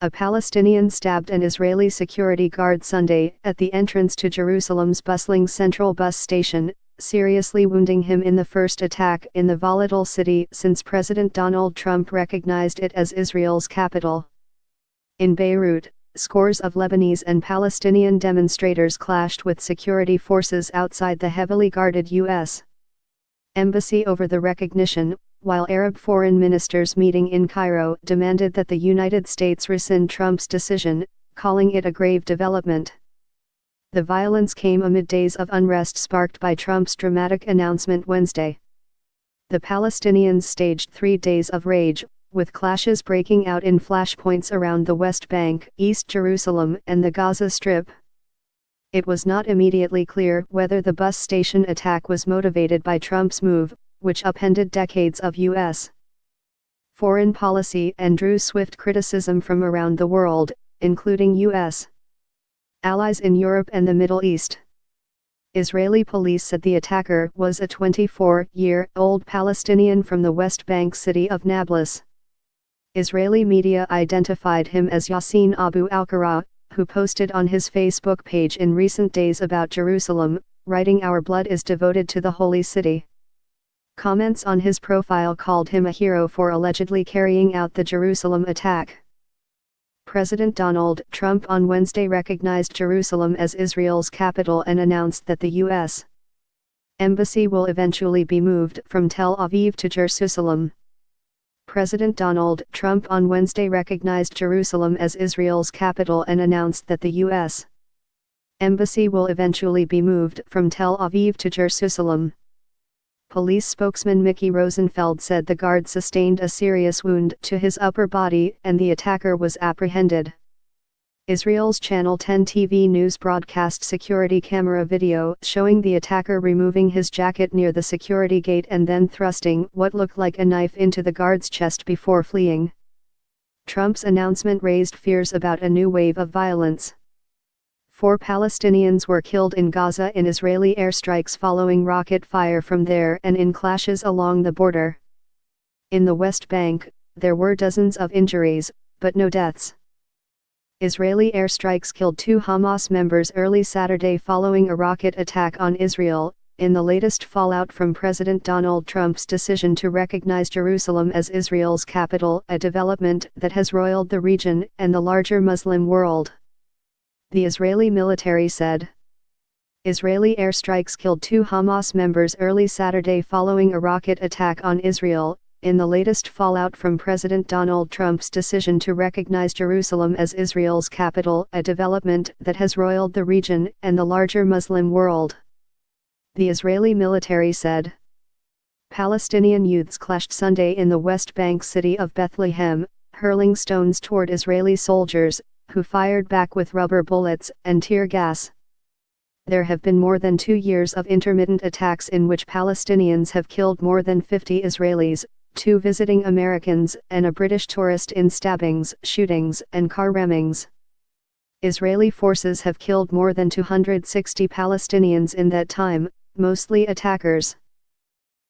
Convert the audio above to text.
A Palestinian stabbed an Israeli security guard Sunday at the entrance to Jerusalem's bustling central bus station, seriously wounding him in the first attack in the volatile city since President Donald Trump recognized it as Israel's capital. In Beirut, scores of Lebanese and Palestinian demonstrators clashed with security forces outside the heavily guarded U.S. embassy over the recognition, while Arab foreign ministers meeting in Cairo demanded that the United States rescind Trump's decision, calling it a grave development. The violence came amid days of unrest sparked by Trump's dramatic announcement Wednesday. The Palestinians staged 3 days of rage, with clashes breaking out in flashpoints around the West Bank, East Jerusalem, and the Gaza Strip. It was not immediately clear whether the bus station attack was motivated by Trump's move, which upended decades of U.S. foreign policy and drew swift criticism from around the world, including U.S. allies in Europe and the Middle East. Israeli police said the attacker was a 24-year-old Palestinian from the West Bank city of Nablus. Israeli media identified him as Yassin Abu al-Qura, who posted on his Facebook page in recent days about Jerusalem, writing, "Our blood is devoted to the holy city." Comments on his profile called him a hero for allegedly carrying out the Jerusalem attack. President Donald Trump on Wednesday recognized Jerusalem as Israel's capital and announced that the U.S. embassy will eventually be moved from Tel Aviv to Jerusalem. President Donald Trump on Wednesday recognized Jerusalem as Israel's capital and announced that the U.S. embassy will eventually be moved from Tel Aviv to Jerusalem. Police spokesman Mickey Rosenfeld said the guard sustained a serious wound to his upper body and the attacker was apprehended. Israel's Channel 10 TV news broadcast security camera video showing the attacker removing his jacket near the security gate and then thrusting what looked like a knife into the guard's chest before fleeing. Trump's announcement raised fears about a new wave of violence. 4 Palestinians were killed in Gaza in Israeli airstrikes following rocket fire from there and in clashes along the border. In the West Bank, there were dozens of injuries, but no deaths. Israeli airstrikes killed 2 Hamas members early Saturday following a rocket attack on Israel, in the latest fallout from President Donald Trump's decision to recognize Jerusalem as Israel's capital, a development that has roiled the region and the larger Muslim world. The Israeli military said. Israeli airstrikes killed 2 Hamas members early Saturday following a rocket attack on Israel, in the latest fallout from President Donald Trump's decision to recognize Jerusalem as Israel's capital, a development that has roiled the region and the larger Muslim world. The Israeli military said. Palestinian youths clashed Sunday in the West Bank city of Bethlehem, hurling stones toward Israeli soldiers, who fired back with rubber bullets and tear gas. There have been more than 2 years of intermittent attacks in which Palestinians have killed more than 50 Israelis, 2 visiting Americans and a British tourist in stabbings, shootings, and car rammings. Israeli forces have killed more than 260 Palestinians in that time, mostly attackers.